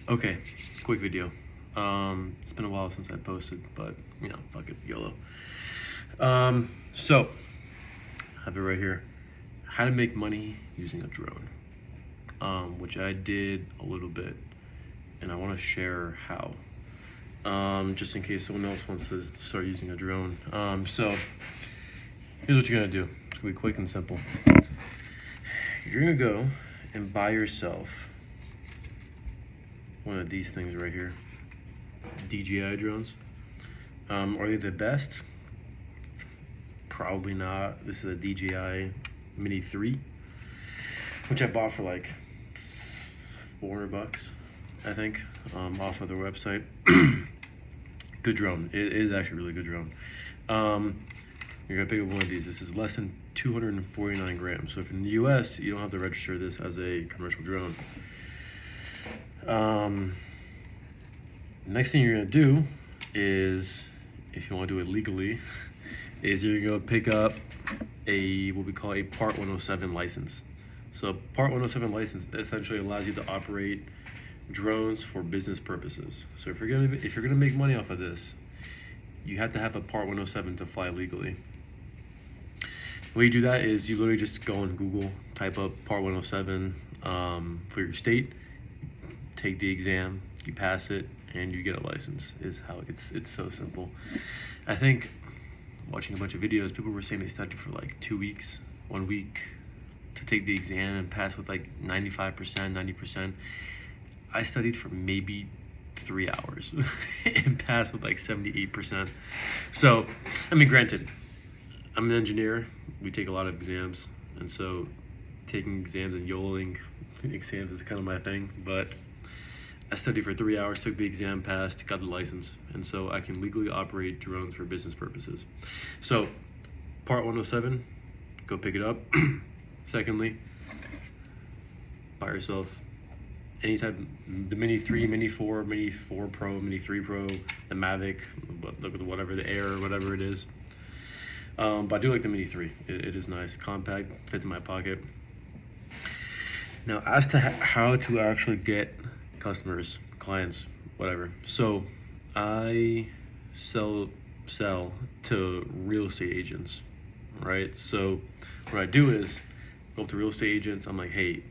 Okay, quick video. It's been a while since I posted, but fuck it, YOLO. So I have it right here. How to make money using a drone. Which I did a little bit, and I want to share how. Just in case someone else wants to start using a drone. So here's what you're gonna do. It's gonna be quick and simple. You're gonna go and buy yourself one of these things right here, DJI drones. Are they the best? Probably not. This is a DJI Mini 3, which I bought for like $400, I think, off of their website. Good drone. It is actually a really good drone. You're gonna pick up one of these. This is less than 249 grams. So if in the US, you don't have to register this as a commercial drone. Next thing you're gonna do is, if you want to do it legally, is you're gonna go pick up what we call a Part 107 license. So Part 107 license essentially allows you to operate drones for business purposes. So if you're gonna make money off of this, you have to have a Part 107 to fly legally. The way you do that is you literally just go on Google, type up Part 107 for your state, take the exam, you pass it, and you get a license. Is how it's so simple. I think watching a bunch of videos, people were saying they studied for like 2 weeks, 1 week to take the exam and pass with like 95%, 90%. I studied for maybe 3 hours and passed with like 78%. So, I mean, granted, I'm an engineer. We take a lot of exams, and so taking exams and YOLOing exams is kind of my thing, but I studied for 3 hours, took the exam, passed, got the license, and so I can legally operate drones for business purposes. So, Part 107, go pick it up. Secondly, buy yourself any type, the Mini 3, Mini 4, Mini 4 Pro, Mini 3 Pro, the Mavic, whatever, the Air, whatever it is. But I do like the Mini 3. It is nice, compact, fits in my pocket. Now, as to how to actually get customers, clients, whatever. So I sell to real estate agents, right? So what I do is go up to real estate agents. I'm like, hey,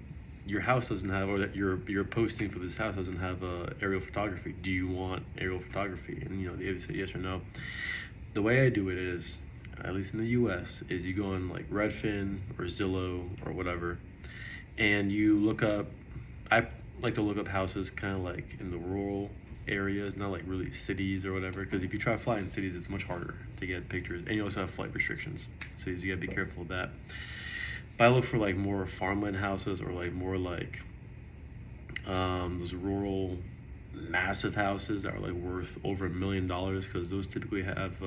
your house doesn't have, or that your posting for this house doesn't have aerial photography. Do you want aerial photography? And they either say yes or no. The way I do it is, at least in the US, is you go on like Redfin or Zillow or whatever, and you look up, I like to look up houses kind of like in the rural areas, not like really cities or whatever, because if you try to fly in cities, it's much harder to get pictures, and you also have flight restrictions, so you gotta be careful of that. But I look for like more farmland houses, or like more like those rural massive houses that are like worth over $1 million, because those typically have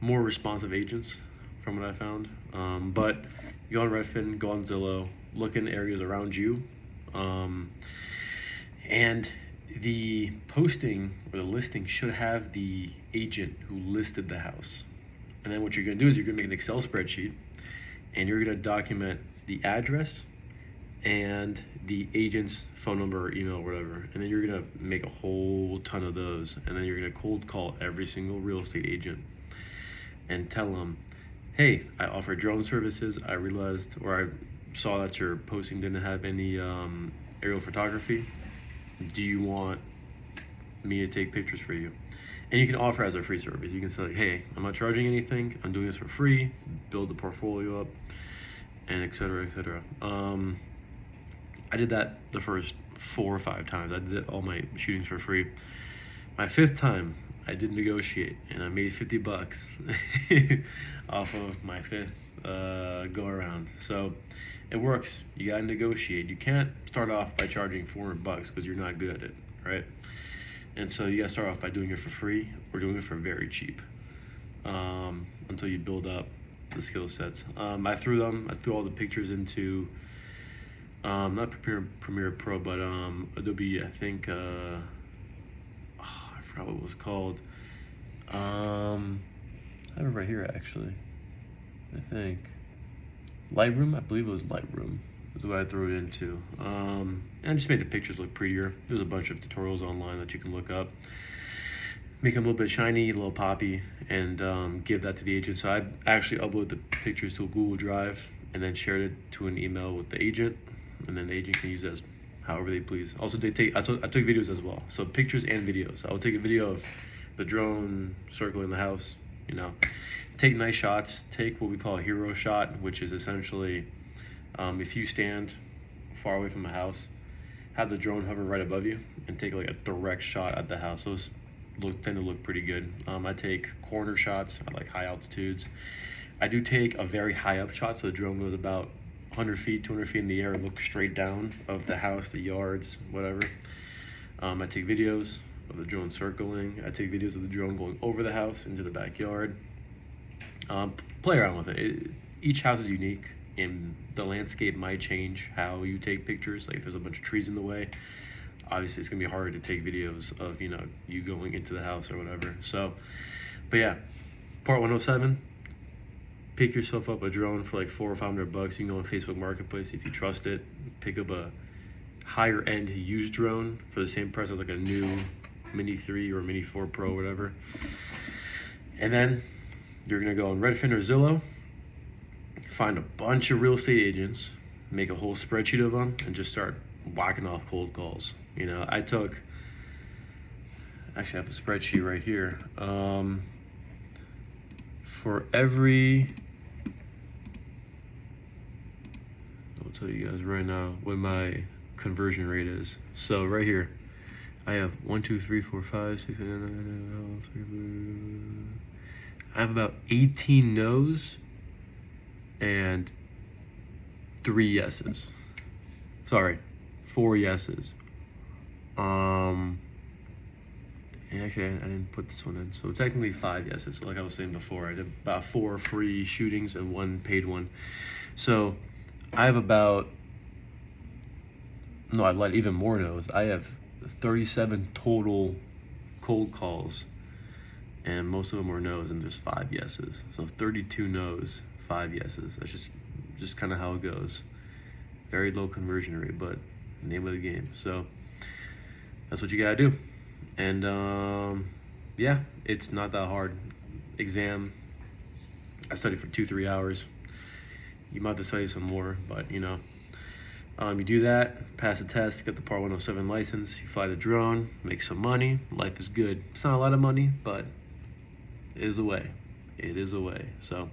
more responsive agents, from what I found. But you go on Redfin, go on Zillow, look in areas around you, and the posting or the listing should have the agent who listed the house. And then what you're gonna do is you're gonna make an Excel spreadsheet, and you're gonna document the address and the agent's phone number or email or whatever. And then you're gonna make a whole ton of those, and then you're gonna cold call every single real estate agent and tell them, hey, I offer drone services. I realized, or I saw that your posting didn't have any aerial photography. Do you want me to take pictures for you? And you can offer as a free service. You can say like, hey, I'm not charging anything. I'm doing this for free. Build the portfolio up, and et cetera, et cetera. I did that the first 4 or 5 times. I did all my shootings for free. My 5th time, I did negotiate, and I made $50 off of my 5th go around. So it works. You gotta negotiate. You can't start off by charging $400 because you're not good at it, right? And so you gotta start off by doing it for free or doing it for very cheap, until you build up the skill sets. I threw all the pictures into not Premiere Pro, but Adobe, I think. I forgot what it was called. I have it right here, actually. I think Lightroom. I believe it was Lightroom. is what I threw it into. And just made the pictures look prettier. There's a bunch of tutorials online that you can look up. Make them a little bit shiny, a little poppy, and give that to the agent. So I actually upload the pictures to a Google Drive and then shared it to an email with the agent, and then the agent can use it as however they please. Also, I took videos as well, so pictures and videos. I will take a video of the drone circling the house, you know, take nice shots, take what we call a hero shot, which is essentially if you stand far away from the house, have the drone hover right above you and take like a direct shot at the house. Those tend to look pretty good. I take corner shots at like high altitudes. I do take a very high up shot, so the drone goes about 100 feet, 200 feet in the air and look straight down of the house, the yards, whatever. I take videos of the drone circling. I take videos of the drone going over the house into the backyard. Play around with it. Each house is unique, and the landscape might change how you take pictures. Like if there's a bunch of trees in the way, obviously it's gonna be harder to take videos of, you know, you going into the house or whatever. So, but yeah, part 107. Pick yourself up a drone for like $400 or $500. You can go on Facebook Marketplace if you trust it. Pick up a higher end used drone for the same price as like a new Mini 3 or Mini 4 Pro, whatever. And then you're gonna go on Redfin or Zillow, find a bunch of real estate agents, make a whole spreadsheet of them, and just start whacking off cold calls. You know, actually I have a spreadsheet right here. For every, I'll tell you guys right now what my conversion rate is. So right here, I have 1, 2, 3, 4, 5, 6, 7, 8, 9, 10, I have about 18 no's and 3 yeses. Sorry, 4 yeses. Actually, I didn't put this one in, so technically 5 yeses. So like I was saying before, I did about 4 free shootings and 1 paid one. So I have about, no, I've let even more no's. I have 37 total cold calls, and most of them were no's, and there's 5 yeses. So 32 no's, 5 yeses. That's just kind of how it goes. Very low conversion rate, but name of the game. So that's what you gotta do. And yeah, it's not that hard. Exam, I studied for 2-3 hours. You might have to study some more, but you know, you do that, pass the test, get the Part 107 license, you fly the drone, make some money, life is good. It's not a lot of money, but it is a way. It is a way. So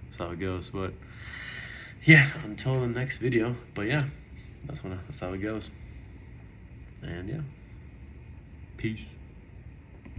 that's how it goes. But yeah, until the next video. But yeah, that's how it goes. And yeah, peace.